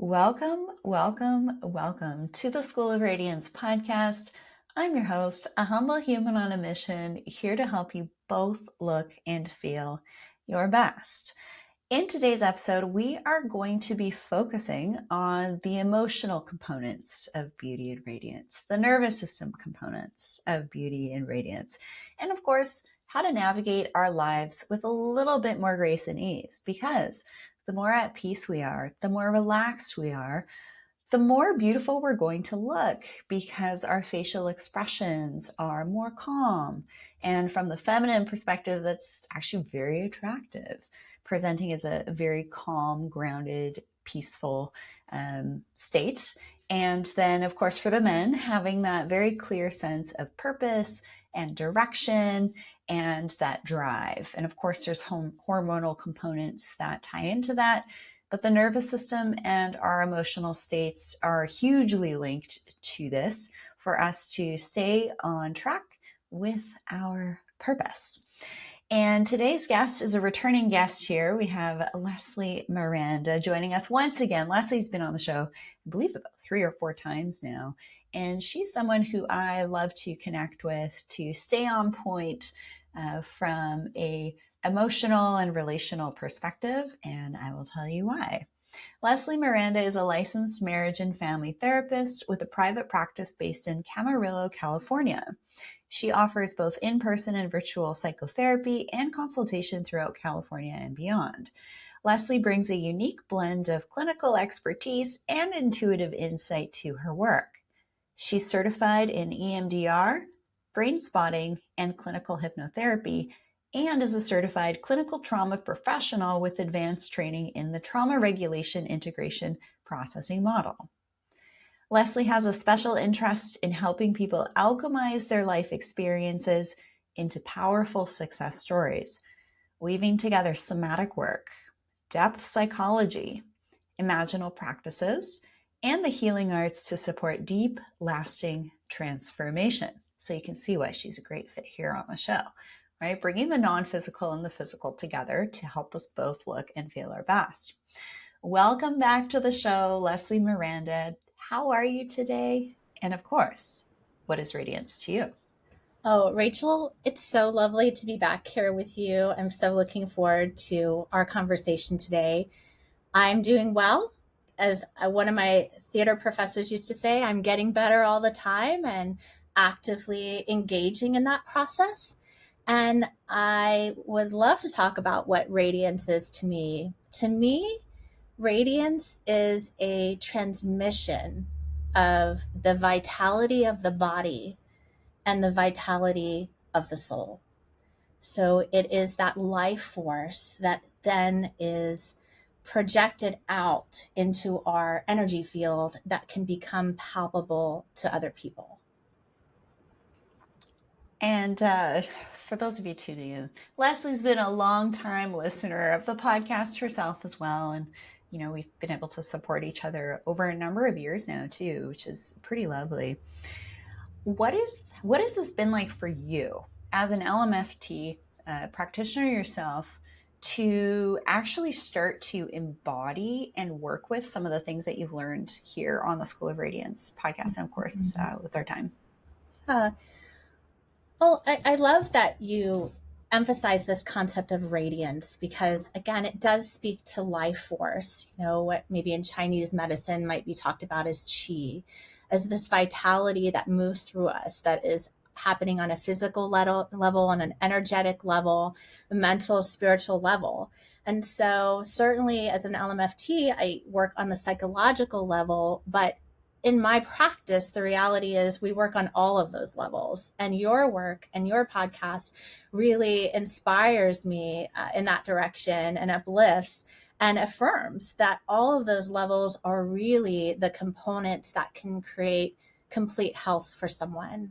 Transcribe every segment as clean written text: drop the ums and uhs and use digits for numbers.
Welcome, welcome, welcome to the School of Radiance podcast. I'm your host, a humble human on a mission, here to help you both look and feel your best. In today's episode, we are going to be focusing on the emotional components of beauty and radiance, the nervous system components of beauty and radiance, and of course, how to navigate our lives with a little bit more grace and ease, because the more at peace we are, the more relaxed we are, the more beautiful we're going to look, because our facial expressions are more calm. And from the feminine perspective, that's actually very attractive, presenting as a very calm, grounded, peaceful state. And then, of course, for the men, having that very clear sense of purpose and direction and that drive. And of course, there's hormonal components that tie into that. But the nervous system and our emotional states are hugely linked to this for us to stay on track with our purpose. And today's guest is a returning guest here. We have Leslie Miranda joining us once again. Leslie's been on the show, I believe, about 3 or 4 times now. And she's someone who I love to connect with to stay on point from a emotional and relational perspective, and I will tell you why. Leslie Miranda is a licensed marriage and family therapist with a private practice based in Camarillo, California. She offers both in-person and virtual psychotherapy and consultation throughout California and beyond. Leslie brings a unique blend of clinical expertise and intuitive insight to her work. She's certified in EMDR, Brainspotting, and Clinical Hypnotherapy, and is a certified clinical trauma professional with advanced training in the trauma regulation integration processing model. Leslie has a special interest in helping people alchemize their life experiences into powerful success stories, weaving together somatic work, depth psychology, imaginal practices, and the healing arts to support deep, lasting transformation. So you can see why she's a great fit here on the show, right? Bringing the non-physical and the physical together to help us both look and feel our best. Welcome back to the show, Leslie Miranda. How are you today? And of course, what is radiance to you? Oh, Rachel, it's so lovely to be back here with you. I'm so looking forward to our conversation today. I'm doing well. As one of my theater professors used to say, I'm getting better all the time and actively engaging in that process. And I would love to talk about what radiance is to me. To me, radiance is a transmission of the vitality of the body and the vitality of the soul. So it is that life force that then is projected out into our energy field that can become palpable to other people. And for those of you tuning in, Leslie's been a long time listener of the podcast herself as well. And, you know, we've been able to support each other over a number of years now too, which is pretty lovely. What has this been like for you as an LMFT practitioner yourself to actually start to embody and work with some of the things that you've learned here on the School of Radiance podcast and of course with our time? Well, I love that you emphasize this concept of radiance because, again, it does speak to life force. You know, what maybe in Chinese medicine might be talked about as qi, as this vitality that moves through us, that is happening on a physical level, on an energetic level, a mental, spiritual level. And so certainly as an LMFT, I work on the psychological level, but in my practice, the reality is we work on all of those levels, and your work and your podcast really inspires me in that direction and uplifts and affirms that all of those levels are really the components that can create complete health for someone.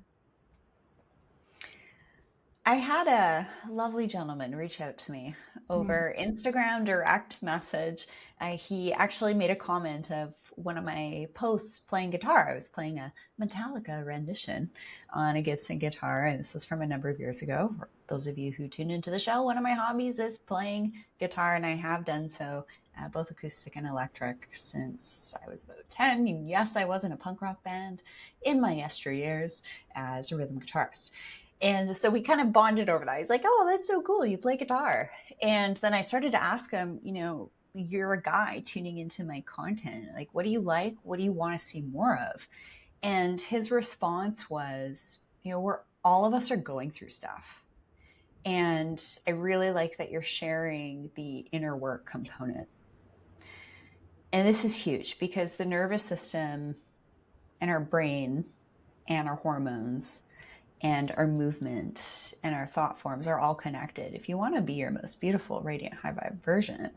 I had a lovely gentleman reach out to me over Instagram direct message. He actually made a comment of one of my posts playing guitar. I was playing a Metallica rendition on a Gibson guitar, and this was from a number of years ago. For those of you who tune into the show, one of my hobbies is playing guitar, and I have done so both acoustic and electric, since I was about 10. And yes, I was in a punk rock band in my yesteryears as a rhythm guitarist. And so we kind of bonded over that. He's like, oh, that's so cool. You play guitar. And then I started to ask him, you're a guy tuning into my content. Like, what do you like? What do you want to see more of? And his response was, we're all of us are going through stuff. And I really like that you're sharing the inner work component. And this is huge because the nervous system and our brain and our hormones and our movement and our thought forms are all connected. If you want to be your most beautiful, radiant, high vibe version,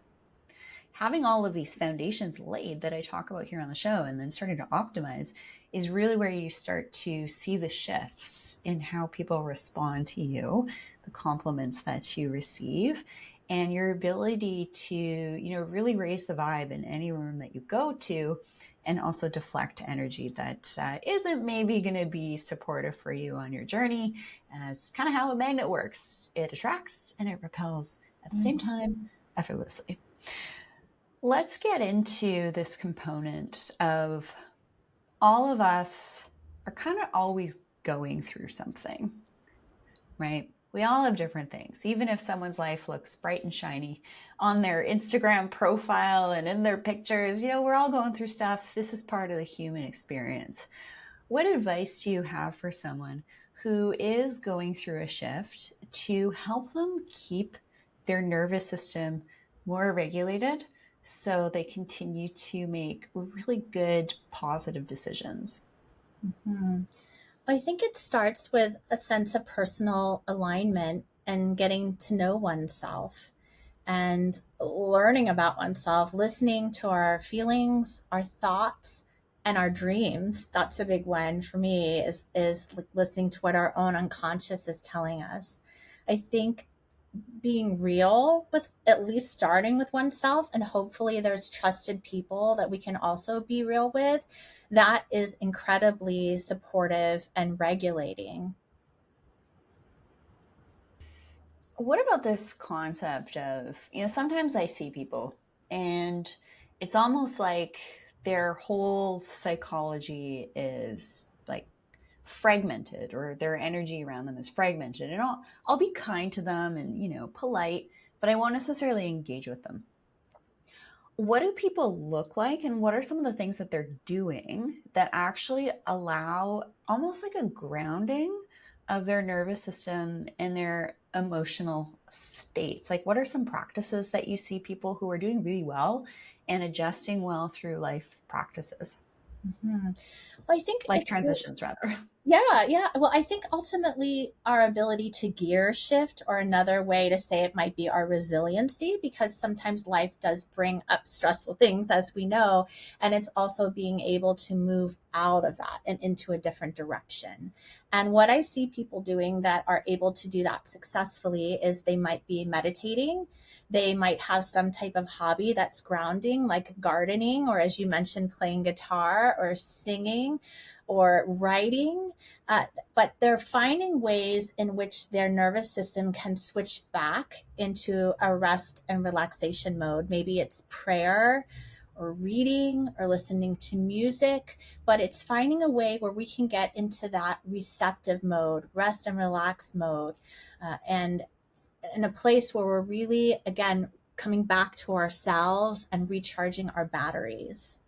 having all of these foundations laid that I talk about here on the show and then starting to optimize is really where you start to see the shifts in how people respond to you, the compliments that you receive, and your ability to, really raise the vibe in any room that you go to, and also deflect energy that isn't maybe going to be supportive for you on your journey. It's kind of how a magnet works. It attracts and it repels at the same time, effortlessly. Let's get into this component of all of us are kind of always going through something, right? We all have different things. Even if someone's life looks bright and shiny on their Instagram profile and in their pictures, we're all going through stuff. This is part of the human experience. What advice do you have for someone who is going through a shift to help them keep their nervous system more regulated so they continue to make really good, positive decisions? Mm-hmm. I think it starts with a sense of personal alignment and getting to know oneself and learning about oneself, listening to our feelings, our thoughts, and our dreams. That's a big one for me is listening to what our own unconscious is telling us. I think being real with at least starting with oneself, and hopefully there's trusted people that we can also be real with, that is incredibly supportive and regulating. What about this concept of, sometimes I see people and it's almost like their whole psychology is like fragmented, or their energy around them is fragmented, and I'll be kind to them and, polite, but I won't necessarily engage with them. What do people look like, and what are some of the things that they're doing that actually allow almost like a grounding of their nervous system and their emotional states? Like, what are some practices that you see people who are doing really well and adjusting well through life practices, Mm-hmm. Well, I think life it's transitions rather? yeah. Well, I think ultimately our ability to gear shift, or another way to say it might be our resiliency, because sometimes life does bring up stressful things, as we know, and it's also being able to move out of that and into a different direction. And what I see people doing that are able to do that successfully is they might be meditating. They might have some type of hobby that's grounding, like gardening, or as you mentioned, playing guitar or singing or writing, but they're finding ways in which their nervous system can switch back into a rest and relaxation mode. Maybe it's prayer or reading or listening to music, but it's finding a way where we can get into that receptive mode, rest and relax mode, and in a place where we're really, again, coming back to ourselves and recharging our batteries.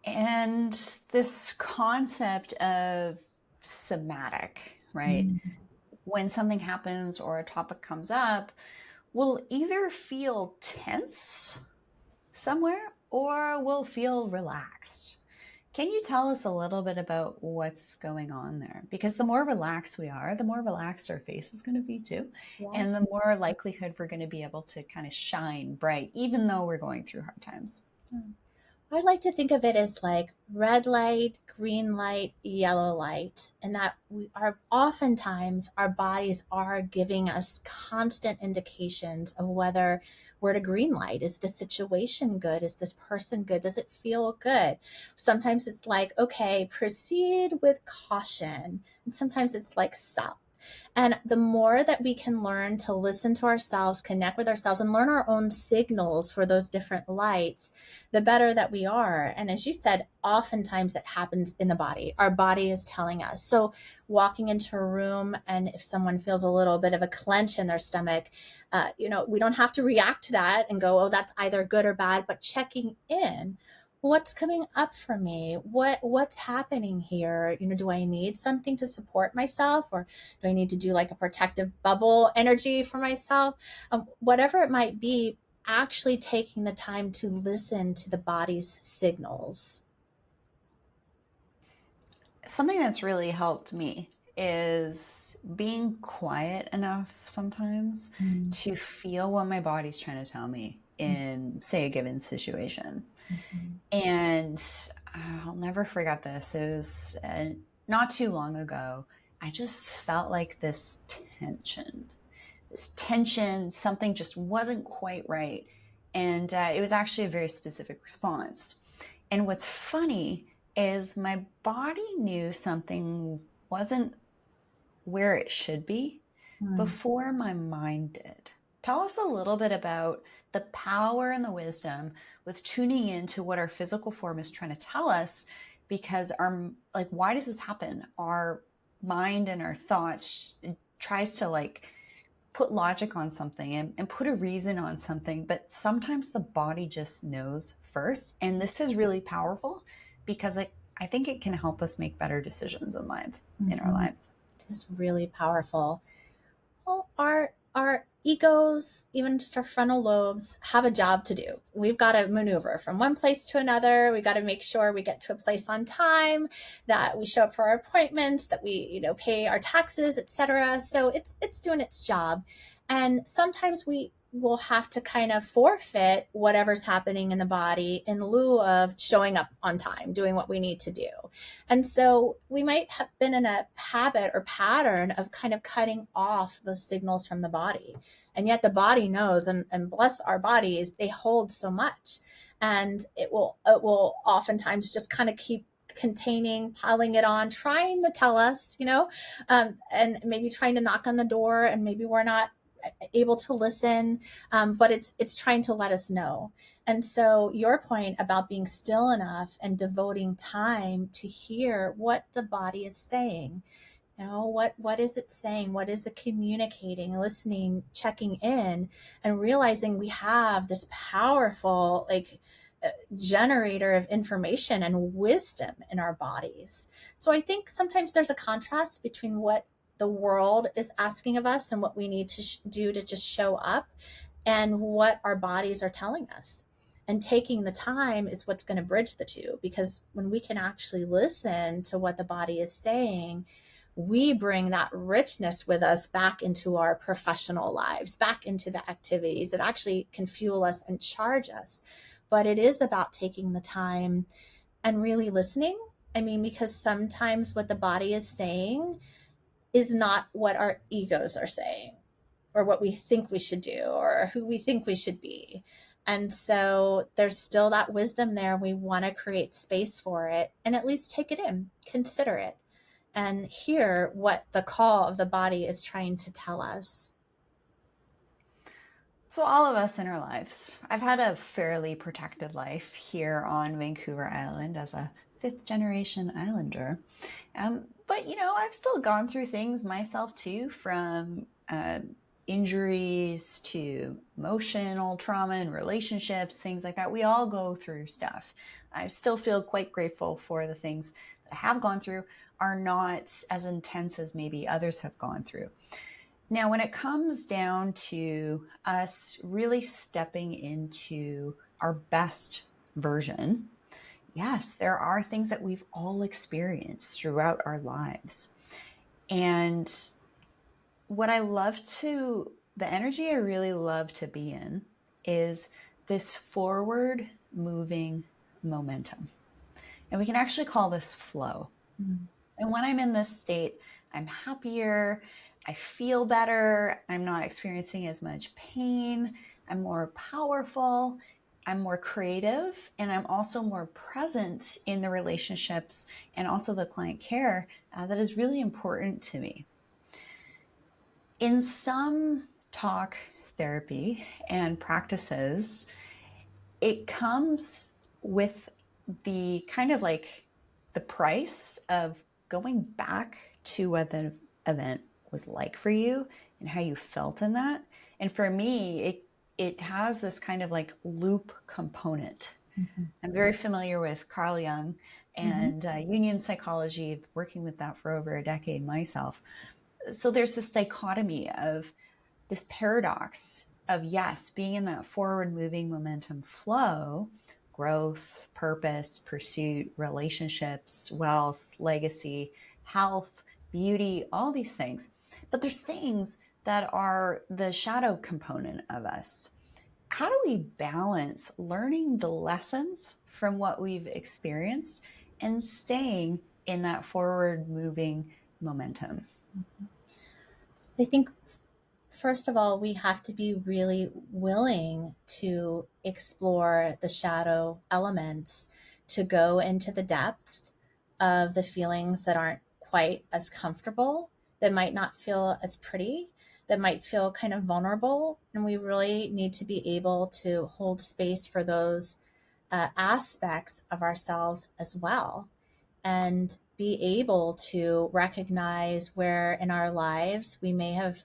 And this concept of somatic, right? When something happens or a topic comes up, we'll either feel tense somewhere or we'll feel relaxed. Can you tell us a little bit about what's going on there? Because the more relaxed we are, the more relaxed our face is going to be too. And the Yes. more likelihood we're going to be able to kind of shine bright, even though we're going through hard times. I like to think of it as like red light, green light, yellow light, and that we are oftentimes our bodies are giving us constant indications of whether we're at a green light. Is the situation good? Is this person good? Does it feel good? Sometimes it's like, okay, proceed with caution. And sometimes it's like, stop. And the more that we can learn to listen to ourselves, connect with ourselves, and learn our own signals for those different lights, the better that we are. And as you said, oftentimes it happens in the body. Our body is telling us. So walking into a room, and if someone feels a little bit of a clench in their stomach, we don't have to react to that and go, oh, that's either good or bad, but checking in. What's coming up for me? What's happening here? Do I need something to support myself, or do I need to do like a protective bubble energy for myself? Whatever it might be, actually taking the time to listen to the body's signals. Something that's really helped me is being quiet enough sometimes Mm-hmm. to feel what my body's trying to tell me in, say, a given situation. And I'll never forget this. It was not too long ago. I just felt like this tension, something just wasn't quite right. And it was actually a very specific response. And what's funny is my body knew something wasn't where it should be Mm-hmm. before my mind did. Tell us a little bit about the power and the wisdom with tuning into what our physical form is trying to tell us, because why does this happen? Our mind and our thoughts tries to put logic on something and put a reason on something, but sometimes the body just knows first. And this is really powerful because I think it can help us make better decisions in our Mm-hmm. lives. It's really powerful. Well, our egos, even just our frontal lobes, have a job to do. We've got to maneuver from one place to another. We got to make sure we get to a place on time, that we show up for our appointments, that we, pay our taxes, etc. So it's doing its job. And sometimes we will have to kind of forfeit whatever's happening in the body in lieu of showing up on time, doing what we need to do. And so we might have been in a habit or pattern of kind of cutting off those signals from the body. And yet the body knows, and bless our bodies, they hold so much. And it will oftentimes just kind of keep containing, piling it on, trying to tell us, and maybe trying to knock on the door, and maybe we're not able to listen, but it's trying to let us know. And so your point about being still enough and devoting time to hear what the body is saying, what is it saying, what is it communicating, listening, checking in, and realizing we have this powerful generator of information and wisdom in our bodies. So I think sometimes there's a contrast between what the world is asking of us and what we need to do to just show up, and what our bodies are telling us. And taking the time is what's going to bridge the two, because when we can actually listen to what the body is saying, we bring that richness with us back into our professional lives, back into the activities that actually can fuel us and charge us. But it is about taking the time and really listening. I mean, because sometimes what the body is saying is not what our egos are saying, or what we think we should do, or who we think we should be. And so there's still that wisdom there. We want to create space for it and at least take it in, consider it, and hear what the call of the body is trying to tell us. So, all of us in our lives, I've had a fairly protected life here on Vancouver Island as a fifth generation islander. But, I've still gone through things myself too, from injuries to emotional trauma and relationships, things like that. We all go through stuff. I still feel quite grateful for the things that I have gone through are not as intense as maybe others have gone through. Now, when it comes down to us really stepping into our best version, yes, there are things that we've all experienced throughout our lives. And the energy I really love to be in is this forward moving momentum. And we can actually call this flow. Mm. And when I'm in this state, I'm happier, I feel better, I'm not experiencing as much pain, I'm more powerful, I'm more creative, and I'm also more present in the relationships and also the client care that is really important to me. In some talk therapy and practices, it comes with the kind of like the price of going back to what the event was like for you and how you felt in that. And for me, it has this kind of like loop component. Mm-hmm. I'm very familiar with Carl Jung Mm-hmm. and Jungian psychology, working with that for over a decade myself. So there's this dichotomy of this paradox of, yes, being in that forward moving momentum flow, growth, purpose, pursuit, relationships, wealth, legacy, health, beauty, all these things. But there's things that are the shadow component of us. How do we balance learning the lessons from what we've experienced and staying in that forward moving momentum? I think, first of all, we have to be really willing to explore the shadow elements, to go into the depths of the feelings that aren't quite as comfortable, that might not feel as pretty, that might feel kind of vulnerable. And we really need to be able to hold space for those aspects of ourselves as well, and be able to recognize where in our lives we may have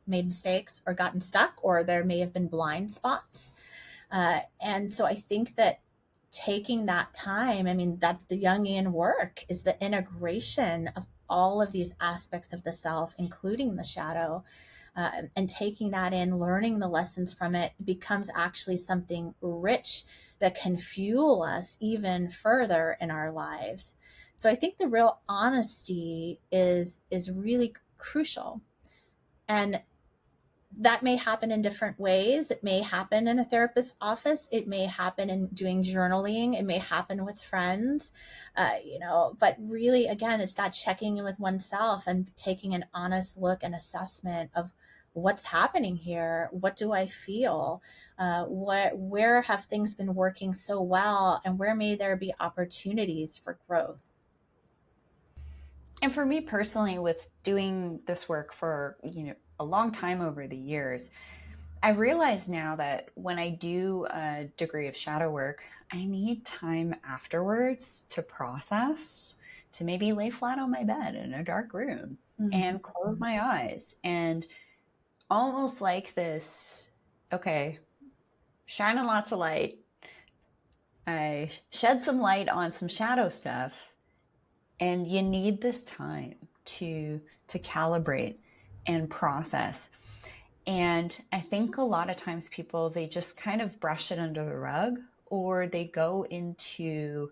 made mistakes or gotten stuck, or there may have been blind spots. And so I think that taking that time, I mean, that's the Jungian work, is the integration of all of these aspects of the self, including the shadow, and taking that in, learning the lessons from it, becomes actually something rich that can fuel us even further in our lives. So I think the real honesty is really crucial. And that may happen in different ways. It may happen in a therapist's office. It may happen in doing journaling. It may happen with friends, but really, again, it's that checking in with oneself and taking an honest look and assessment of what's happening here. What do I feel? Where have things been working so well? And where may there be opportunities for growth? And for me personally, with doing this work for, a long time over the years, I realize now that when I do a degree of shadow work, I need time afterwards to process, to maybe lay flat on my bed in a dark room Mm-hmm. and close my eyes and almost like this, okay, shining lots of light. I shed some light on some shadow stuff, and you need this time to calibrate and process. And I think a lot of times people, they just kind of brush it under the rug, or they go into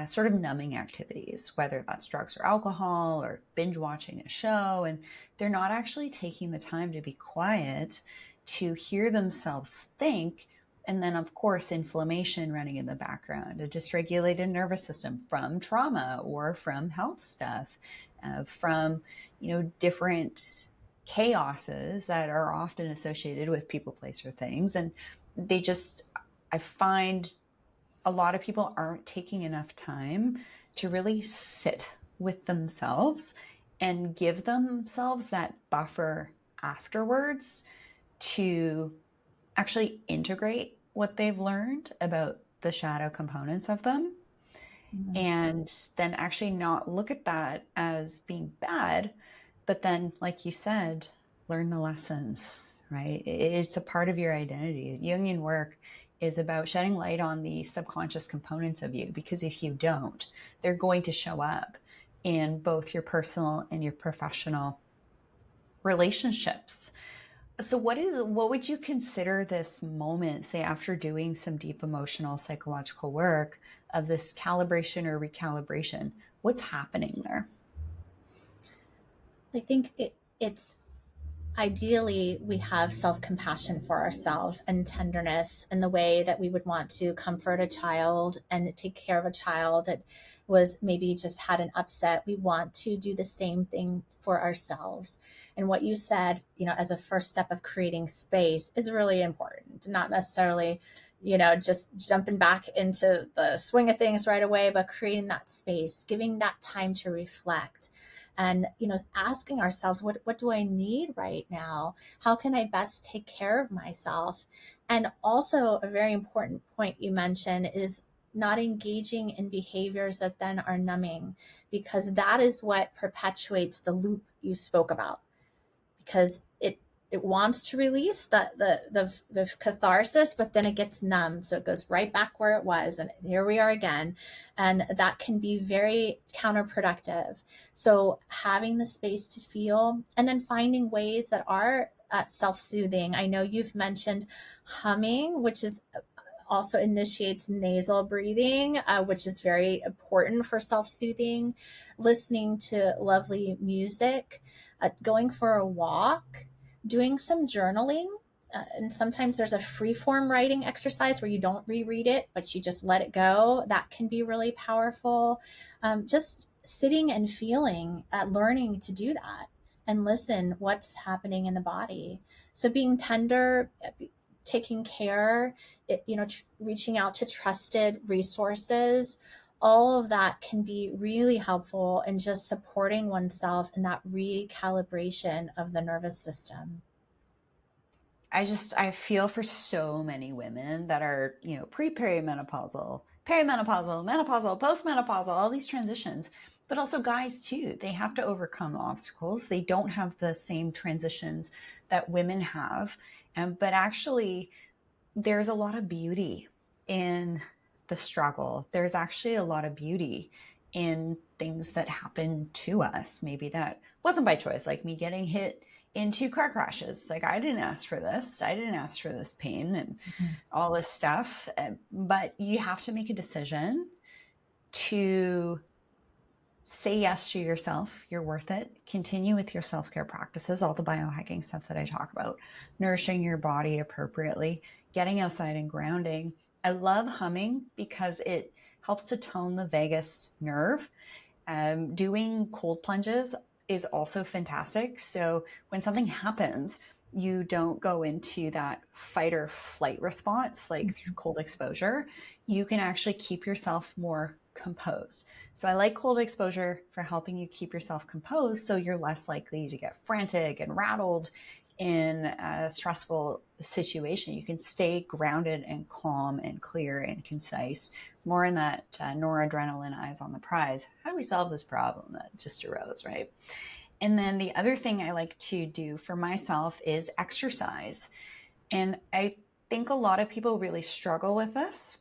sort of numbing activities, whether that's drugs or alcohol or binge watching a show, and they're not actually taking the time to be quiet, to hear themselves think. And then, of course, inflammation running in the background, a dysregulated nervous system from trauma or from health stuff, from different chaoses that are often associated with people, place, or things. And they just, I find a lot of people aren't taking enough time to really sit with themselves and give themselves that buffer afterwards to actually integrate what they've learned about the shadow components of them, Mm-hmm. and then actually not look at that as being bad, but then, like you said, learn the lessons, right? It's a part of your identity. Jungian work is about shedding light on the subconscious components of you, because if you don't, they're going to show up in both your personal and your professional relationships. So what would you consider this moment, say after doing some deep emotional psychological work, of this calibration or recalibration? What's happening there? I think it's ideally we have self-compassion for ourselves and tenderness in the way that we would want to comfort a child and take care of a child that was maybe just had an upset. We want to do the same thing for ourselves. And what you said, as a first step of creating space is really important. Not necessarily, just jumping back into the swing of things right away, but creating that space, giving that time to reflect, And, asking ourselves, what do I need right now? How can I best take care of myself? And also, a very important point you mentioned is not engaging in behaviors that then are numbing, because that is what perpetuates the loop you spoke about, because it wants to release the catharsis, but then it gets numb, so it goes right back where it was, and here we are again. And that can be very counterproductive. So having the space to feel, and then finding ways that are self-soothing. I know you've mentioned humming, which is also initiates nasal breathing, which is very important for self-soothing. Listening to lovely music, going for a walk, doing some journaling. And sometimes there's a free form writing exercise where you don't reread it, but you just let it go. That can be really powerful. Just sitting and feeling, learning to do that and listen what's happening in the body. So being tender, taking care, reaching out to trusted resources, all of that can be really helpful in just supporting oneself in that recalibration of the nervous system. I feel for so many women that are, pre-perimenopausal, perimenopausal, menopausal, postmenopausal, all these transitions, but also guys too. They have to overcome obstacles. They don't have the same transitions that women have. But actually, there's a lot of beauty in the struggle. There's actually a lot of beauty in things that happen to us. Maybe that wasn't by choice, like me getting hit in 2 car crashes. Like, I didn't ask for this. I didn't ask for this pain and all this stuff. But you have to make a decision to say yes to yourself. You're worth it. Continue with your self-care practices, all the biohacking stuff that I talk about, nourishing your body appropriately, getting outside and grounding. I love humming because it helps to tone the vagus nerve. Doing cold plunges is also fantastic. So when something happens, you don't go into that fight or flight response like through cold exposure. You can actually keep yourself more composed. So I like cold exposure for helping you keep yourself composed, so you're less likely to get frantic and rattled in a stressful situation. You can stay grounded and calm and clear and concise, more in that noradrenaline, eyes on the prize. How do we solve this problem that just arose, right? And then the other thing I like to do for myself is exercise. And I think a lot of people really struggle with this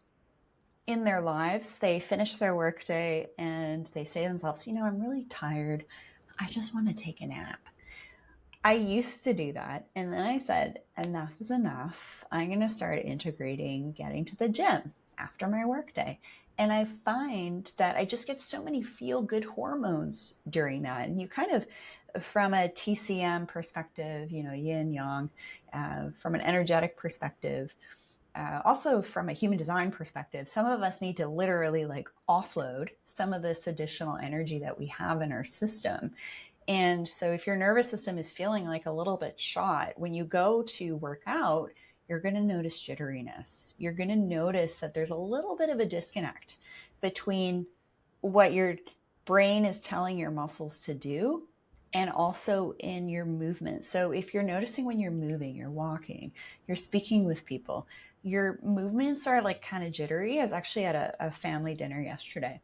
in their lives. They finish their workday and they say to themselves, I'm really tired. I just want to take a nap. I used to do that. And then I said, enough is enough. I'm going to start integrating getting to the gym after my workday. And I find that I just get so many feel good hormones during that. And you kind of, from a TCM perspective, yin yang, from an energetic perspective, also from a human design perspective, some of us need to literally like offload some of this additional energy that we have in our system. And so if your nervous system is feeling like a little bit shot, when you go to work out, you're going to notice jitteriness. You're going to notice that there's a little bit of a disconnect between what your brain is telling your muscles to do and also in your movement. So if you're noticing when you're moving, you're walking, you're speaking with people, your movements are like kind of jittery. I was actually at a family dinner yesterday,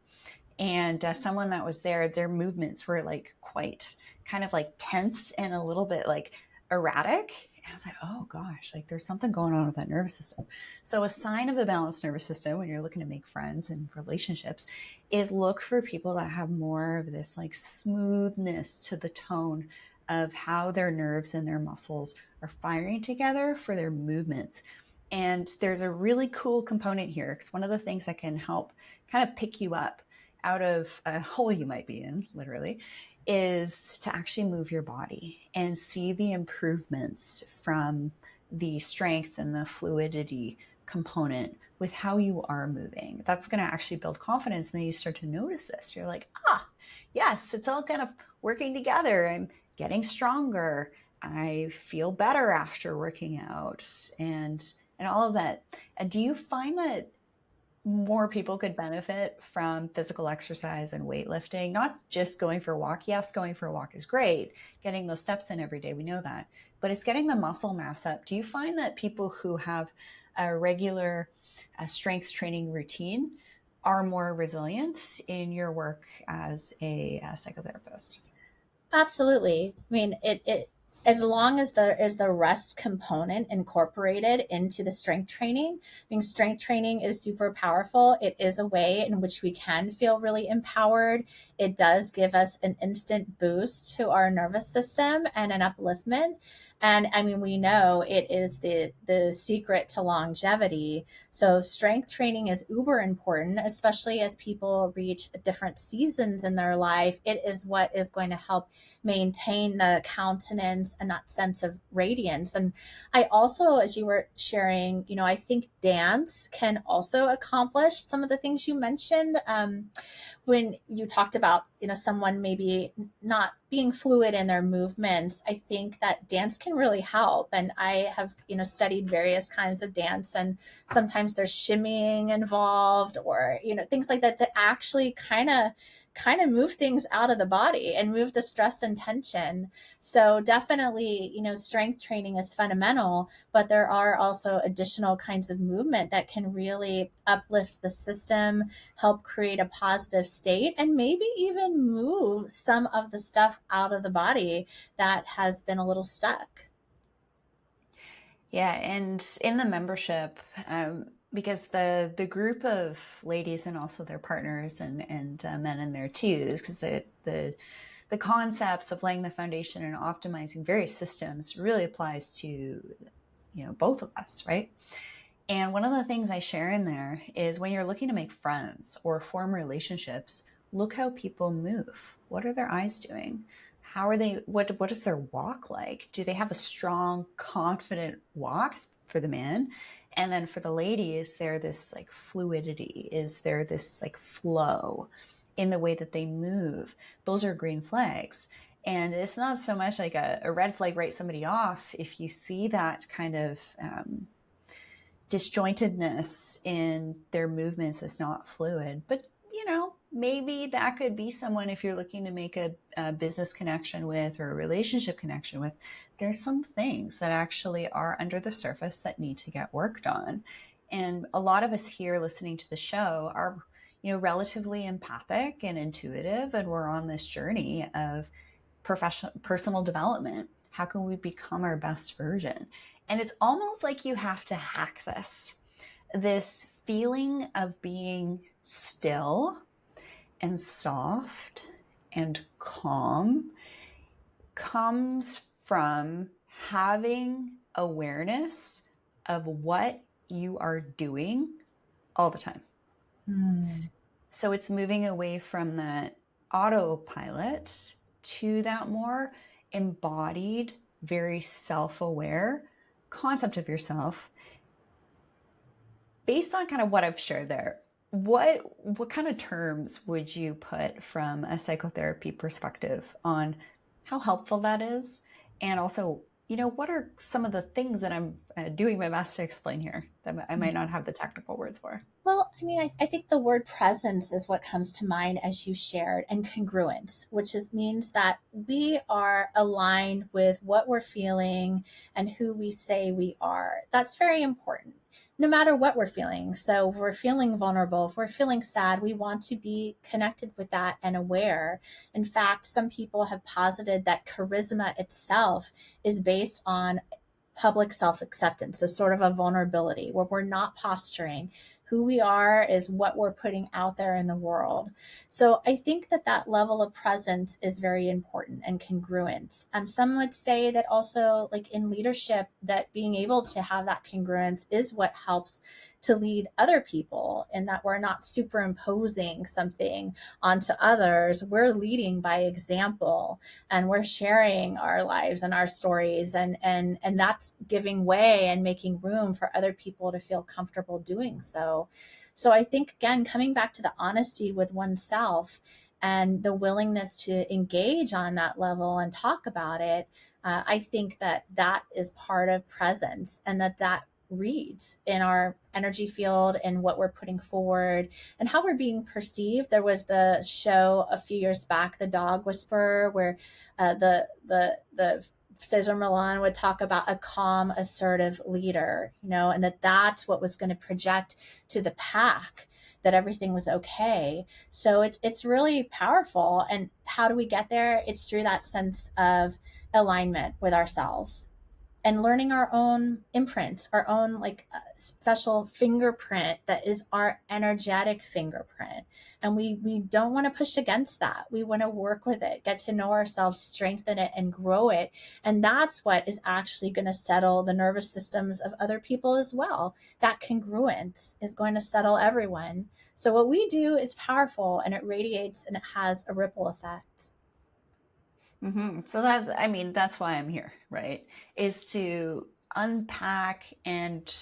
and someone that was there, their movements were like quite kind of like tense and a little bit like erratic. And I was like, oh gosh, like there's something going on with that nervous system. So a sign of a balanced nervous system when you're looking to make friends and relationships is look for people that have more of this like smoothness to the tone of how their nerves and their muscles are firing together for their movements. And there's a really cool component here, because one of the things that can help kind of pick you up out of a hole you might be in, literally, is to actually move your body and see the improvements from the strength and the fluidity component with how you are moving. That's going to actually build confidence. And then you start to notice this. You're like, yes, it's all kind of working together. I'm getting stronger. I feel better after working out and all of that. Do you find that more people could benefit from physical exercise and weightlifting, not just going for a walk. Yes, going for a walk is great, getting those steps in every day, we know that, but it's getting the muscle mass up. Do you find that people who have a regular strength training routine are more resilient in your work as a psychotherapist? Absolutely. I mean, it as long as there is the rest component incorporated into the strength training. I mean, strength training is super powerful. It is a way in which we can feel really empowered. It does give us an instant boost to our nervous system and an upliftment. And I mean, we know it is the secret to longevity. So strength training is uber important, especially as people reach different seasons in their life. It is what is going to help maintain the countenance and that sense of radiance. And I also, as you were sharing, I think dance can also accomplish some of the things you mentioned. When you talked about, someone maybe not being fluid in their movements, I think that dance can really help. And I have, studied various kinds of dance, and sometimes there's shimmying involved, or, things like that, that actually kind of move things out of the body and move the stress and tension. So definitely, strength training is fundamental, but there are also additional kinds of movement that can really uplift the system, help create a positive state, and maybe even move some of the stuff out of the body that has been a little stuck. Yeah, and in the membership, because the group of ladies and also their partners and men in there too, because the concepts of laying the foundation and optimizing various systems really applies to both of us, right? And one of the things I share in there is when you're looking to make friends or form relationships, look how people move. What are their eyes doing? How are they? What is their walk like? Do they have a strong, confident walk for the men? And then for the lady, is there this like fluidity? Is there this like flow in the way that they move? Those are green flags. And it's not so much like a red flag, write somebody off if you see that kind of disjointedness in their movements is not fluid. But, maybe that could be someone if you're looking to make a business connection with or a relationship connection with. There's some things that actually are under the surface that need to get worked on. And a lot of us here listening to the show are, relatively empathic and intuitive, and we're on this journey of personal development. How can we become our best version? And it's almost like you have to hack this feeling of being still and soft and calm comes from having awareness of what you are doing all the time. Mm. So it's moving away from that autopilot to that more embodied, very self-aware concept of yourself. Based on kind of what I've shared there, what kind of terms would you put from a psychotherapy perspective on how helpful that is? And also, what are some of the things that I'm doing my best to explain here that I might not have the technical words for? Well, I mean, I think the word presence is what comes to mind as you shared, and congruence, which means that we are aligned with what we're feeling and who we say we are. That's very important, no matter what we're feeling. So if we're feeling vulnerable, if we're feeling sad, we want to be connected with that and aware. In fact, some people have posited that charisma itself is based on public self-acceptance, so sort of a vulnerability where we're not posturing. Who we are is what we're putting out there in the world. So I think that level of presence is very important, and congruence. Some would say that also, like in leadership, that being able to have that congruence is what helps to lead other people, and that we're not superimposing something onto others. We're leading by example, and we're sharing our lives and our stories, and that's giving way and making room for other people to feel comfortable doing so. So I think, again, coming back to the honesty with oneself and the willingness to engage on that level and talk about it, I think that is part of presence, and that reads in our energy field and what we're putting forward and how we're being perceived. There was the show a few years back, The Dog Whisperer, where the Cesar Millan would talk about a calm, assertive leader, and that's what was going to project to the pack, that everything was okay. So it's really powerful. And how do we get there? It's through that sense of alignment with ourselves and learning our own imprint, our own special fingerprint that is our energetic fingerprint. And we don't want to push against that. We want to work with it, get to know ourselves, strengthen it, and grow it. And that's what is actually going to settle the nervous systems of other people as well. That congruence is going to settle everyone. So what we do is powerful, and it radiates, and it has a ripple effect. So that's why I'm here, right? Is to unpack and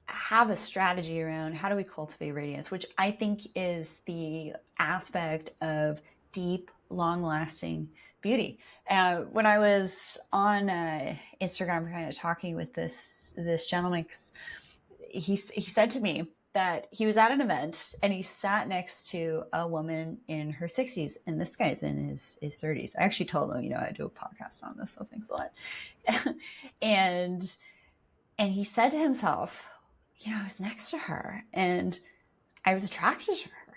have a strategy around how do we cultivate radiance, which I think is the aspect of deep, long-lasting beauty. When I was on Instagram, kind of talking with this gentleman, he said to me that he was at an event and he sat next to a woman in her 60s, and this guy's in his 30s. I actually told him, I do a podcast on this, so thanks a lot. and he said to himself, I was next to her and I was attracted to her.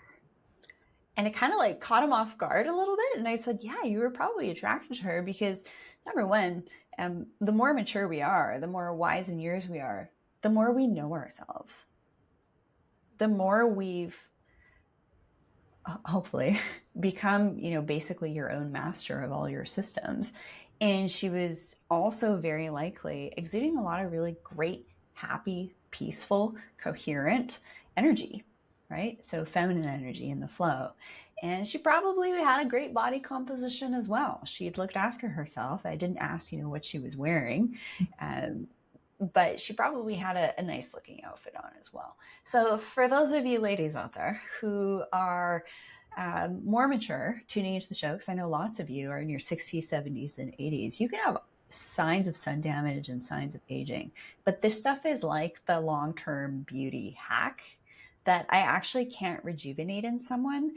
And it kind of caught him off guard a little bit. And I said, yeah, you were probably attracted to her because, number one, the more mature we are, the more wise in years we are, the more we know ourselves, the more we've hopefully become, basically your own master of all your systems. And she was also very likely exuding a lot of really great, happy, peaceful, coherent energy, right? So feminine energy in the flow. And she probably had a great body composition as well. She had looked after herself. I didn't ask, what she was wearing. But she probably had a nice looking outfit on as well. So for those of you ladies out there who are more mature, tuning into the show, because I know lots of you are in your 60s, 70s, and 80s, you can have signs of sun damage and signs of aging. But this stuff is like the long-term beauty hack that I actually can't rejuvenate in someone.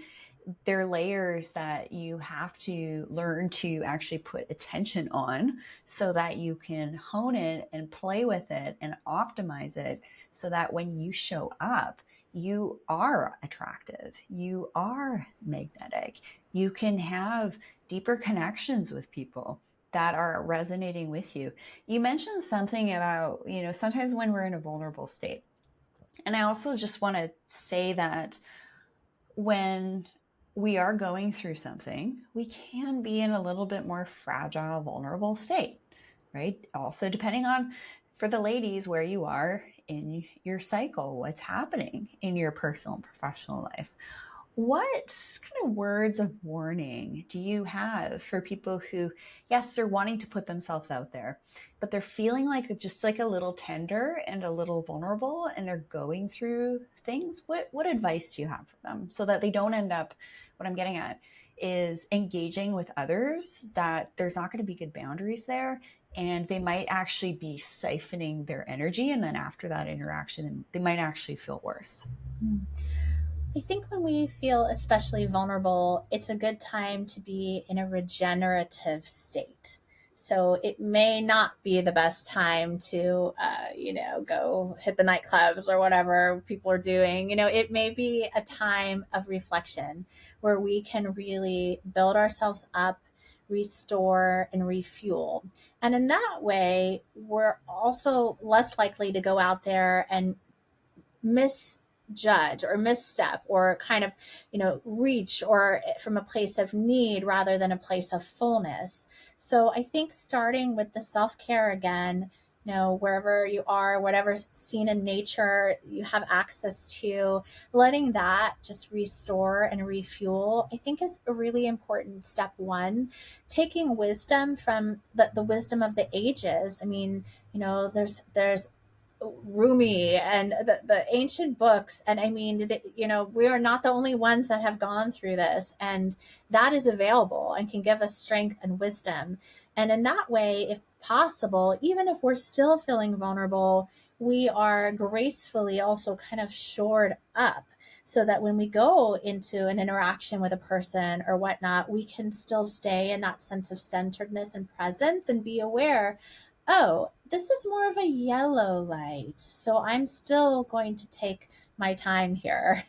They're layers that you have to learn to actually put attention on so that you can hone it and play with it and optimize it so that when you show up, you are attractive, you are magnetic, you can have deeper connections with people that are resonating with you. You mentioned something about, sometimes when we're in a vulnerable state. And I also just want to say that when we are going through something, we can be in a little bit more fragile, vulnerable state, right? Also, depending on, for the ladies, where you are in your cycle, what's happening in your personal and professional life. What kind of words of warning do you have for people who, yes, they're wanting to put themselves out there, but they're feeling just a little tender and a little vulnerable, and they're going through things? What advice do you have for them so that they don't end up, what I'm getting at is engaging with others, that there's not going to be good boundaries there, and they might actually be siphoning their energy, and then after that interaction, they might actually feel worse. I think when we feel especially vulnerable, it's a good time to be in a regenerative state. So it may not be the best time to, go hit the nightclubs or whatever people are doing. It may be a time of reflection where we can really build ourselves up, restore, and refuel. And in that way, we're also less likely to go out there and misjudge or misstep or kind of, reach or from a place of need rather than a place of fullness. So I think starting with the self-care again, wherever you are, whatever scene in nature you have access to, letting that just restore and refuel, I think is a really important step one. Taking wisdom from the wisdom of the ages. I mean, there's Rumi and the ancient books. And I mean, we are not the only ones that have gone through this, and that is available and can give us strength and wisdom. And in that way, if possible, even if we're still feeling vulnerable, we are gracefully also kind of shored up so that when we go into an interaction with a person or whatnot, we can still stay in that sense of centeredness and presence and be aware, oh, this is more of a yellow light. So I'm still going to take my time here.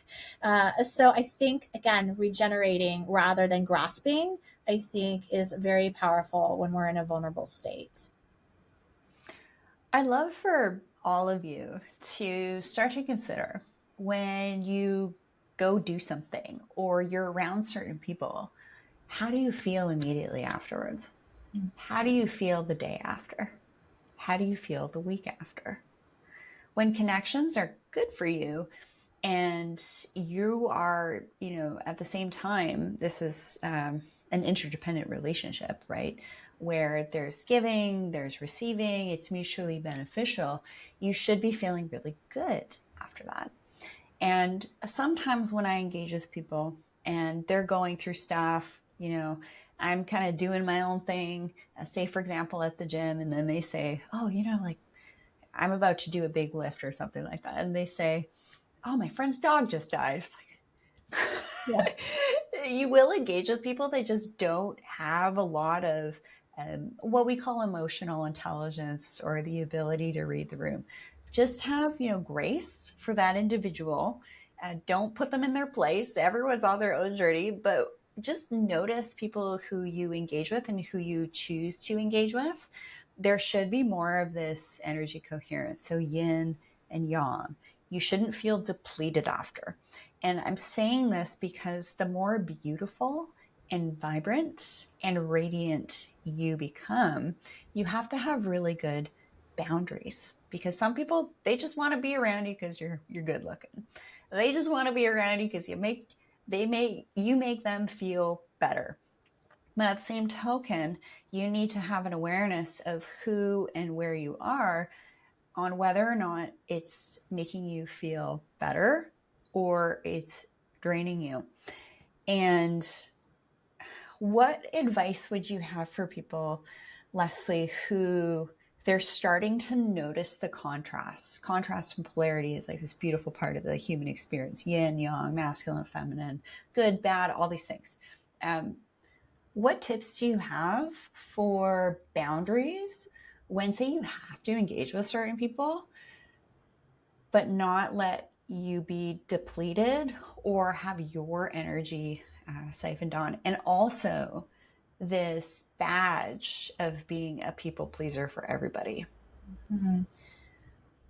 So I think, again, regenerating rather than grasping, I think is very powerful when we're in a vulnerable state. I'd love for all of you to start to consider when you go do something or you're around certain people, how do you feel immediately afterwards? How do you feel the day after? How do you feel the week after? When connections are good for you and you are, at the same time, this is an interdependent relationship, right? Where there's giving, there's receiving, it's mutually beneficial. You should be feeling really good after that. And sometimes when I engage with people and they're going through stuff, I'm kind of doing my own thing, say, for example, at the gym, and then they say, oh, like I'm about to do a big lift or something like that. And they say, oh, my friend's dog just died. It's Yeah. like, you will engage with people. They just don't have a lot of what we call emotional intelligence or the ability to read the room. Just have, grace for that individual. Don't put them in their place. Everyone's on their own journey, but just notice people who you engage with and who you choose to engage with. There should be more of this energy coherence. So yin and yang. You shouldn't feel depleted after. And I'm saying this because the more beautiful and vibrant and radiant you become, you have to have really good boundaries, because some people, they just want to be around you because you're good looking. They just want to be around you because you make them feel better. But at the same token, you need to have an awareness of who and where you are on whether or not it's making you feel better or it's draining you. And what advice would you have for people, Leslie, who they're starting to notice the contrast? Contrast and polarity is like this beautiful part of the human experience: yin, yang, masculine, feminine, good, bad, all these things. What tips do you have for boundaries when, say, you have to engage with certain people, but not let you be depleted or have your energy siphoned on? And also this badge of being a people pleaser for everybody. Mm-hmm.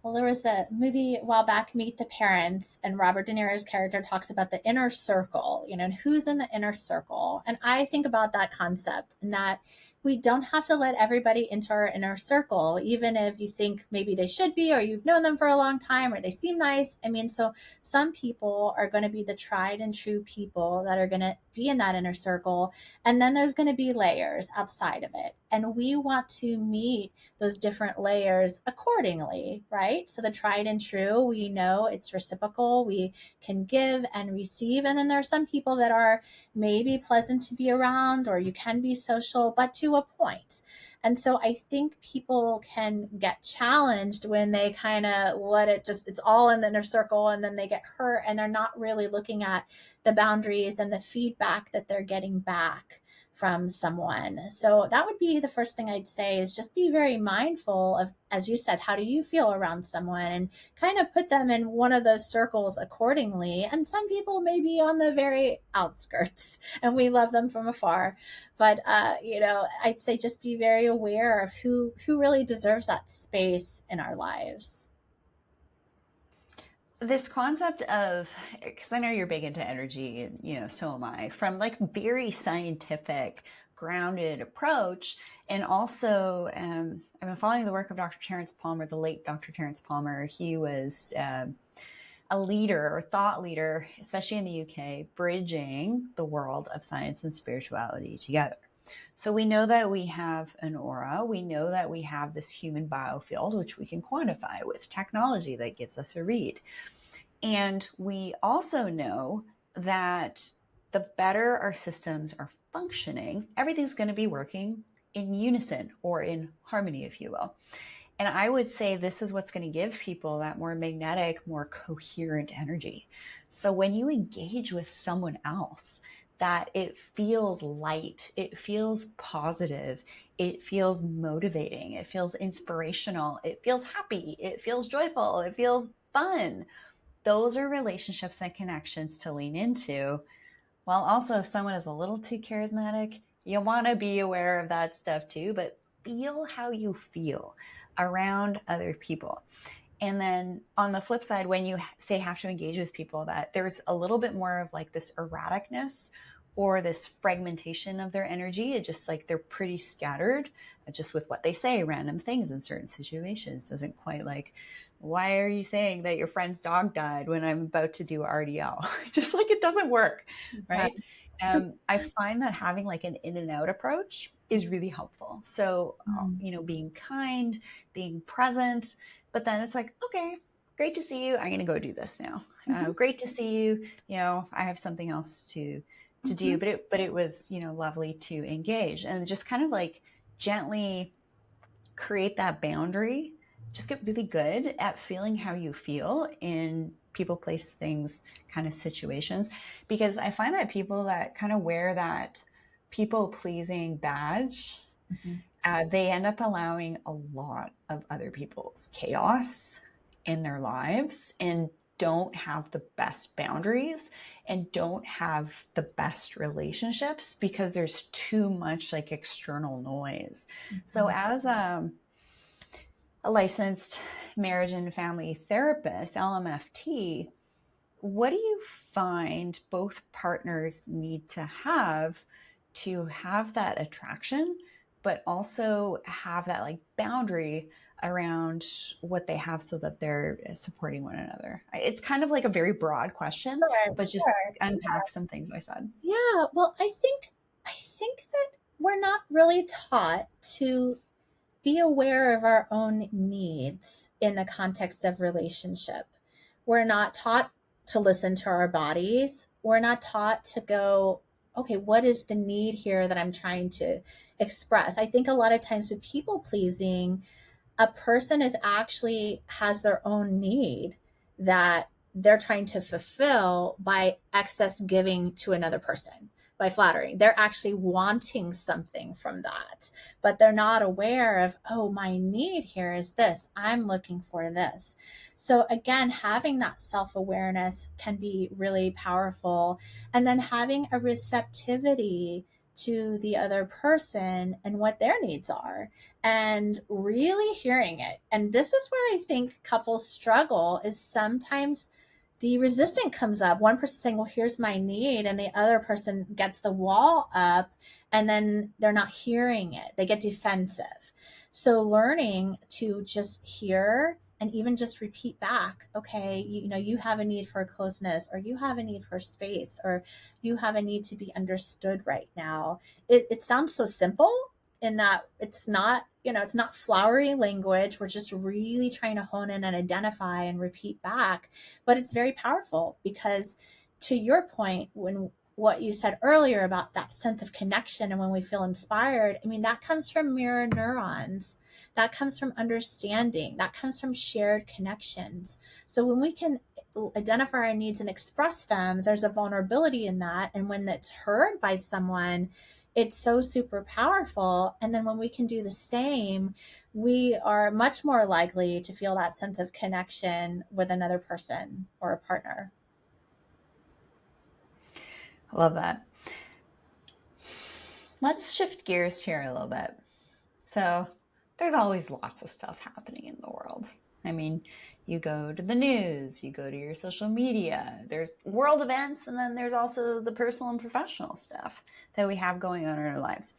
Well, there was a movie a while back, Meet the Parents, and Robert De Niro's character talks about the inner circle, and who's in the inner circle. And I think about that concept and that we don't have to let everybody into our inner circle, even if you think maybe they should be, or you've known them for a long time, or they seem nice. I mean, so some people are going to be the tried and true people that are going to be in that inner circle. And then there's going to be layers outside of it. And we want to meet those different layers accordingly, right? So the tried and true, we know it's reciprocal. We can give and receive. And then there are some people that are maybe pleasant to be around, or you can be social, but to a point. And so I think people can get challenged when they kind of let it just, it's all in the inner circle, and then they get hurt and they're not really looking at the boundaries and the feedback that they're getting back from someone. So that would be the first thing I'd say, is just be very mindful of, as you said, how do you feel around someone, and kind of put them in one of those circles accordingly. And some people may be on the very outskirts and we love them from afar. But, I'd say just be very aware of who really deserves that space in our lives. This concept of, because I know you're big into energy, and so am I, from like very scientific grounded approach. And also I've been following the work of Dr. Terence Palmer, the late Dr. Terence Palmer. He was a leader or thought leader, especially in the UK, bridging the world of science and spirituality together. So we know that we have an aura. We know that we have this human biofield, which we can quantify with technology that gives us a read. And we also know that the better our systems are functioning, everything's going to be working in unison or in harmony, if you will. And I would say this is what's going to give people that more magnetic, more coherent energy. So when you engage with someone else, that it feels light, it feels positive, it feels motivating, it feels inspirational, it feels happy, it feels joyful, it feels fun. Those are relationships and connections to lean into. While also, if someone is a little too charismatic, you want to be aware of that stuff too, but feel how you feel around other people. And then on the flip side, when you say have to engage with people, that there's a little bit more of like this erraticness or this fragmentation of their energy. It's just like they're pretty scattered, just with what they say, random things in certain situations. Doesn't quite like, why are you saying that your friend's dog died when I'm about to do RDL? Just like it doesn't work, right? I find that having like an in and out approach is really helpful. So, being kind, being present, but then it's like, okay, great to see you. I'm going to go do this now. Great to see you. I have something else to do, but it was, lovely to engage and just kind of like gently create that boundary. Just get really good at feeling how you feel in people, place, things kind of situations, because I find that people that kind of wear that people pleasing badge, they end up allowing a lot of other people's chaos in their lives and don't have the best boundaries and don't have the best relationships because there's too much like external noise. So as a licensed marriage and family therapist, LMFT, what do you find both partners need to have that attraction, but also have that like boundary around what they have so that they're supporting one another? It's kind of like a very broad question, but just unpack some things I said. Yeah, well, I think that we're not really taught to be aware of our own needs in the context of relationship. We're not taught to listen to our bodies. We're not taught to go, okay, what is the need here that I'm trying to express? I think a lot of times with people pleasing, a person is actually has their own need that they're trying to fulfill by excess giving to another person, by flattering. They're actually wanting something from that, but they're not aware of, oh, my need here is this. I'm looking for this. So again, having that self-awareness can be really powerful. And then having a receptivity to the other person and what their needs are and really hearing it. And this is where I think couples struggle, is sometimes the resistance comes up. One person saying, well, here's my need. And the other person gets the wall up and then they're not hearing it. They get defensive. So learning to just hear and even just repeat back, okay, you have a need for closeness, or you have a need for space, or you have a need to be understood right now. It sounds so simple in that it's not, it's not flowery language. We're just really trying to hone in and identify and repeat back. But it's very powerful because, to your point, when what you said earlier about that sense of connection and when we feel inspired, I mean, that comes from mirror neurons. That comes from understanding. That comes from shared connections. So when we can identify our needs and express them, there's a vulnerability in that. And when that's heard by someone, it's so super powerful. And then when we can do the same, we are much more likely to feel that sense of connection with another person or a partner. I love that. Let's shift gears here a little bit. So there's always lots of stuff happening in the world. I mean, you go to the news, you go to your social media, there's world events, and then there's also the personal and professional stuff that we have going on in our lives.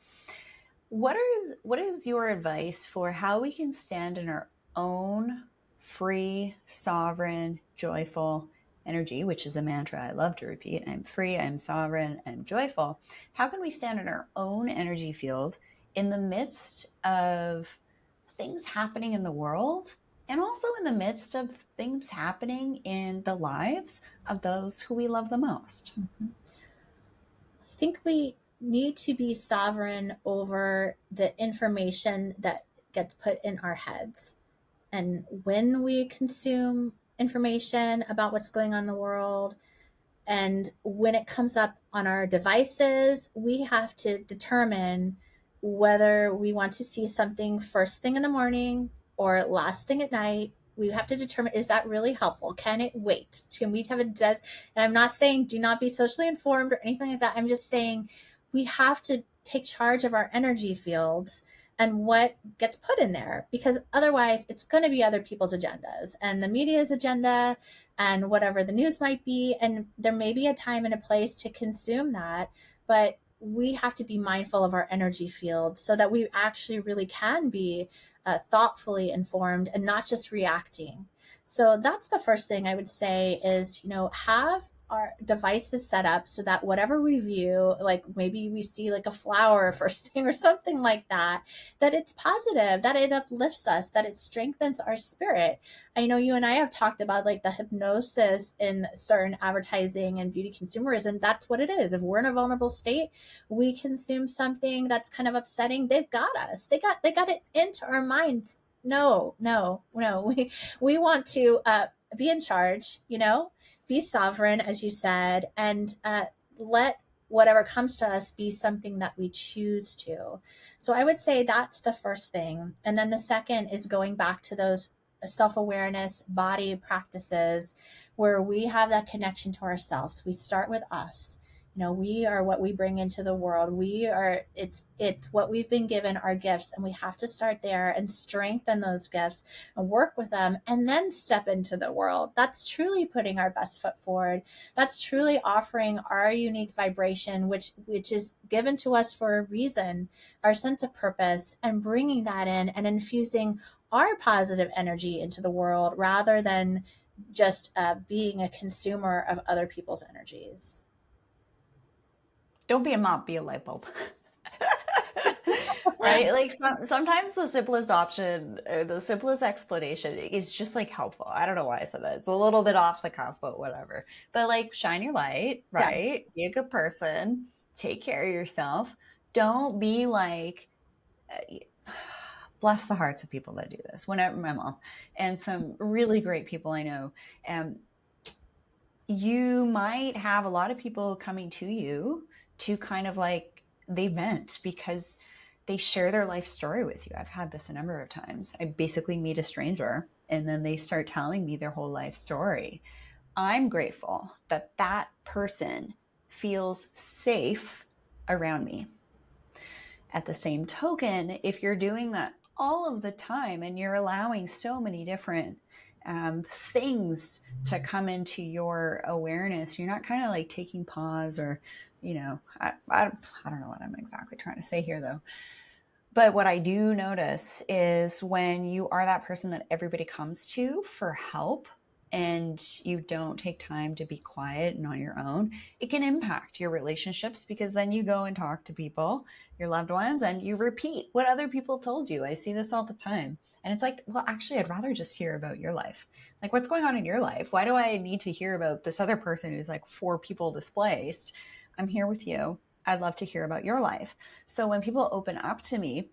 What is your advice for how we can stand in our own free, sovereign, joyful energy, which is a mantra I love to repeat? I'm free, I'm sovereign, I'm joyful. How can we stand in our own energy field in the midst of things happening in the world and also in the midst of things happening in the lives of those who we love the most? I think we need to be sovereign over the information that gets put in our heads. and when we consume information about what's going on in the world. And when it comes up on our devices, we have to determine whether we want to see something first thing in the morning or last thing at night. We have to determine, is that really helpful? Can it wait? Can we have a dead? And I'm not saying do not be socially informed or anything like that. I'm just saying we have to take charge of our energy fields and what gets put in there, because otherwise it's going to be other people's agendas and the media's agenda and whatever the news might be. And there may be a time and a place to consume that, but we have to be mindful of our energy field so that we actually really can be thoughtfully informed and not just reacting. So that's the first thing I would say is, have our devices set up so that whatever we view, like maybe we see like a flower first thing or something like that, that it's positive, that it uplifts us, that it strengthens our spirit. I know you and I have talked about like the hypnosis in certain advertising and beauty consumerism. That's what it is. If we're in a vulnerable state, we consume something that's kind of upsetting. They've got us. They got it into our minds. No, no, no. We want to be in charge, be sovereign, as you said, and let whatever comes to us be something that we choose to. So I would say that's the first thing. And then the second is going back to those self-awareness body practices where we have that connection to ourselves. We start with us. We are what we bring into the world. It's what we've been given, our gifts, and we have to start there and strengthen those gifts and work with them and then step into the world. That's truly putting our best foot forward. That's truly offering our unique vibration, which is given to us for a reason, our sense of purpose, and bringing that in and infusing our positive energy into the world rather than just being a consumer of other people's energies. Don't be a mop, be a light bulb. Right? Like sometimes the simplest option or the simplest explanation is just like helpful. I don't know why I said that. It's a little bit off the cuff, but whatever. But like shine your light, Yes. right? Be a good person. Take care of yourself. Don't be like, bless the hearts of people that do this. Whenever my mom and some really great people I know, you might have a lot of people coming to you to kind of like they vent because they share their life story with you. I've had this a number of times. I basically meet a stranger and then they start telling me their whole life story. I'm grateful that that person feels safe around me. At the same token, if you're doing that all of the time and you're allowing so many different things to come into your awareness, you're not kind of like taking pause or, I don't know what I'm exactly trying to say here though. But what I do notice is when you are that person that everybody comes to for help and you don't take time to be quiet and on your own, it can impact your relationships because then you go and talk to people, your loved ones, and you repeat what other people told you. I see this all the time. And it's like, well, actually, I'd rather just hear about your life. Like, what's going on in your life? Why do I need to hear about this other person who's like 4 people displaced? I'm here with you. I'd love to hear about your life. So when people open up to me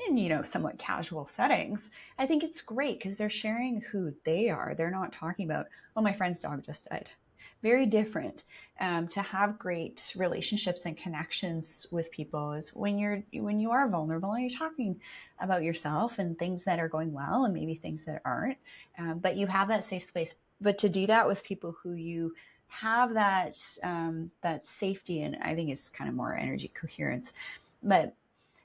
in, somewhat casual settings, I think it's great because they're sharing who they are. They're not talking about, oh, my friend's dog just died. Very different. To have great relationships and connections with people is when you are vulnerable and you're talking about yourself and things that are going well and maybe things that aren't. But you have that safe space. But to do that with people who you have that safety, and I think it's kind of more energy coherence. But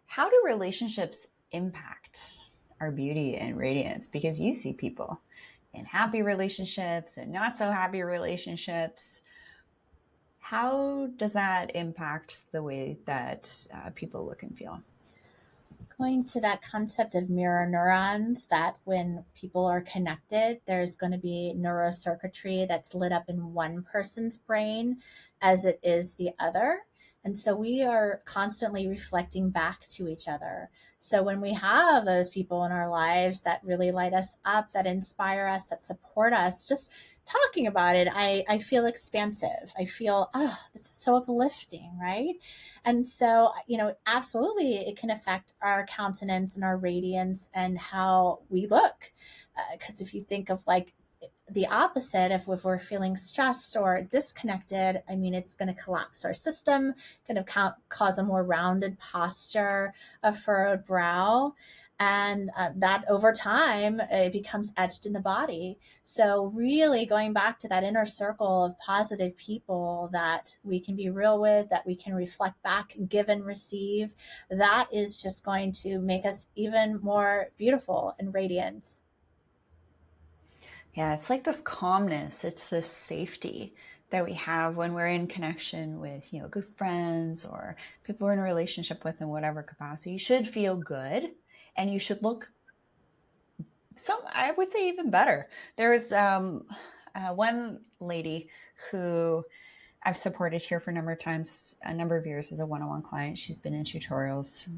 how do relationships impact our beauty and radiance? Because you see people in happy relationships and not so happy relationships. How does that impact the way that people look and feel? Going to that concept of mirror neurons, that when people are connected, there's going to be neurocircuitry that's lit up in one person's brain as it is the other. And so we are constantly reflecting back to each other. So when we have those people in our lives that really light us up, that inspire us, that support us, just talking about it, I feel expansive. I feel, oh, this is so uplifting, right? And so, absolutely, it can affect our countenance and our radiance and how we look. Because if you think of like the opposite, if we're feeling stressed or disconnected, I mean, it's going to collapse our system, kind of cause a more rounded posture, a furrowed brow. And that over time, it becomes etched in the body. So, really going back to that inner circle of positive people that we can be real with, that we can reflect back, give and receive, that is just going to make us even more beautiful and radiant. Yeah, it's like this calmness, it's this safety that we have when we're in connection with, good friends or people we're in a relationship with in whatever capacity. You should feel good and you should look I would say even better. There's one lady who I've supported here for a number of times, a number of years as a one-on-one client. She's been in tutorials.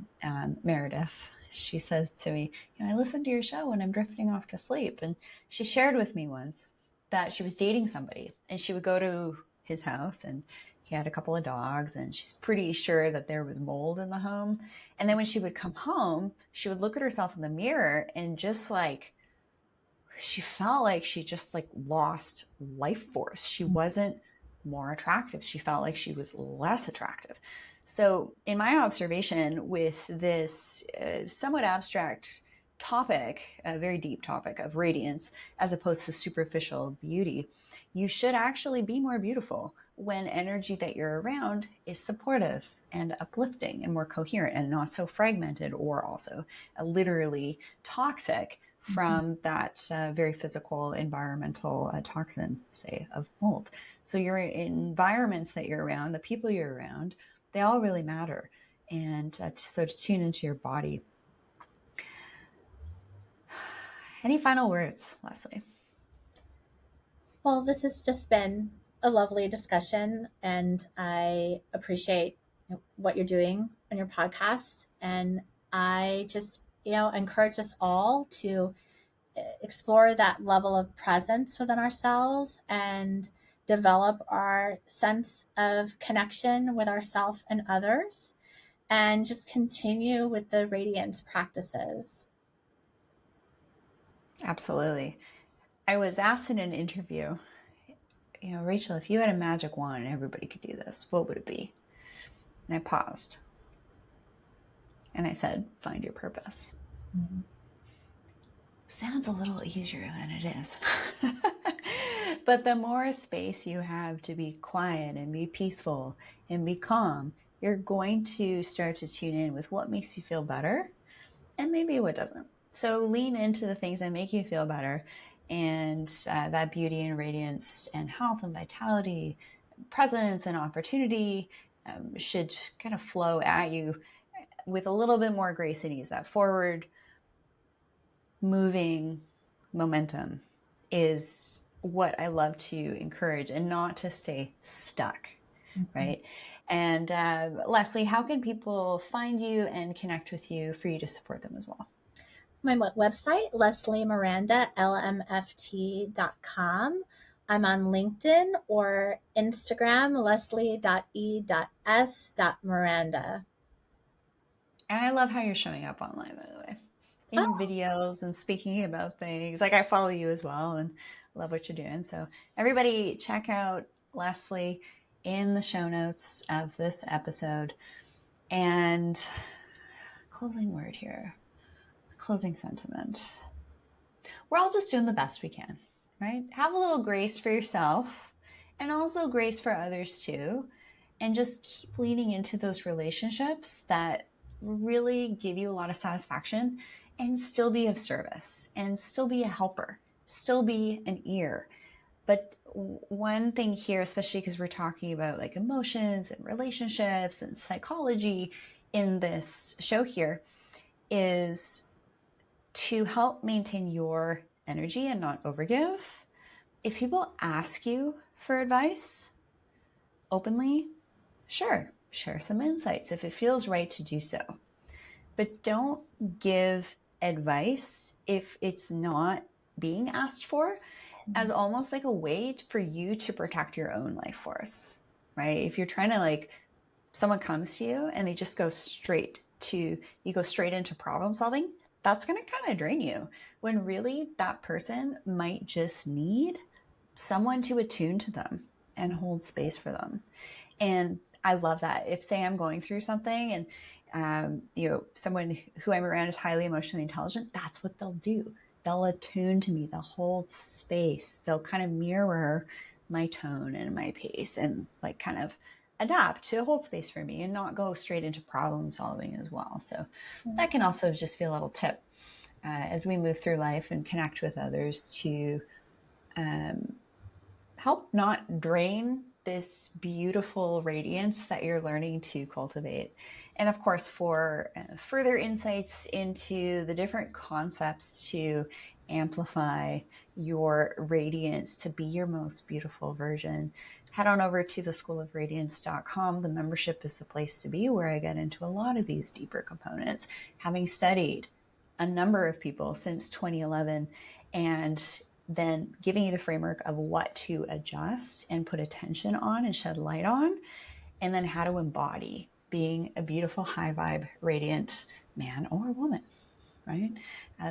Meredith, she says to me, I listen to your show when I'm drifting off to sleep. And she shared with me once that she was dating somebody and she would go to his house and he had a couple of dogs and she's pretty sure that there was mold in the home. And then when she would come home, she would look at herself in the mirror and just like, she felt like she just like lost life force. She wasn't more attractive. She felt like she was less attractive. So in my observation with this somewhat abstract topic, a very deep topic of radiance, as opposed to superficial beauty, you should actually be more beautiful when energy that you're around is supportive and uplifting and more coherent and not so fragmented or also literally toxic from that very physical environmental toxin, say, of mold. So your environments that you're around, the people you're around, they all really matter. And so to tune into your body. Any final words, Leslie? Well, this has just been a lovely discussion, and I appreciate what you're doing on your podcast. And I just, encourage us all to explore that level of presence within ourselves and develop our sense of connection with ourselves and others, and just continue with the radiance practices. Absolutely. I was asked in an interview, Rachel, if you had a magic wand and everybody could do this, what would it be? And I paused. And I said, find your purpose. Mm-hmm. Sounds a little easier than it is. But the more space you have to be quiet and be peaceful and be calm, you're going to start to tune in with what makes you feel better and maybe what doesn't. So lean into the things that make you feel better, and that beauty and radiance and health and vitality, presence and opportunity should kind of flow at you with a little bit more grace and ease. That forward moving momentum is what I love to encourage, and not to stay stuck, right? And Leslie, how can people find you and connect with you for you to support them as well? My website, Leslie Miranda, lmft.com. I'm on LinkedIn or Instagram, leslie.e.s.miranda. And I love how you're showing up online, by the way, in videos and speaking about things. Like, I follow you as well and love what you're doing. So everybody check out Leslie in the show notes of this episode. And closing word here, closing sentiment. We're all just doing the best we can, right? Have a little grace for yourself and also grace for others too. And just keep leaning into those relationships that really give you a lot of satisfaction, and still be of service and still be a helper, still be an ear. But one thing here, especially because we're talking about like emotions and relationships and psychology in this show here, is to help maintain your energy and not overgive. If people ask you for advice openly, sure, share some insights if it feels right to do so. But don't give advice if it's not being asked for, as almost like a way for you to protect your own life force, right? If you're trying to like, someone comes to you and they just go straight to, you go straight into problem solving, that's going to kind of drain you, when really that person might just need someone to attune to them and hold space for them. And I love that. If, say, I'm going through something and someone who I'm around is highly emotionally intelligent, that's what they'll do. They'll attune to me, they'll hold space, they'll kind of mirror my tone and my pace and like kind of adapt to hold space for me and not go straight into problem solving as well. So that can also just be a little tip as we move through life and connect with others to help not drain this beautiful radiance that you're learning to cultivate. And of course, for further insights into the different concepts to amplify your radiance to be your most beautiful version, head on over to theschoolofradiance.com. The membership is the place to be, where I get into a lot of these deeper components, having studied a number of people since 2011, and then giving you the framework of what to adjust and put attention on and shed light on, and then how to embody being a beautiful, high vibe, radiant man or woman, right?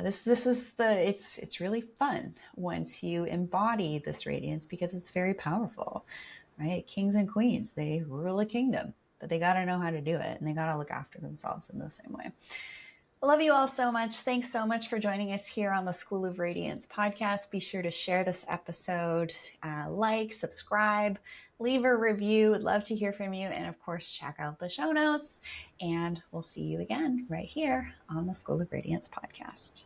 This is it's really fun once you embody this radiance, because it's very powerful, right? Kings and queens, they rule a kingdom, but they got to know how to do it, and they got to look after themselves in the same way. I love you all so much. Thanks so much for joining us here on the School of Radiance podcast. Be sure to share this episode, like, subscribe, leave a review. Would love to hear from you. And of course, check out the show notes. And we'll see you again right here on the School of Radiance podcast.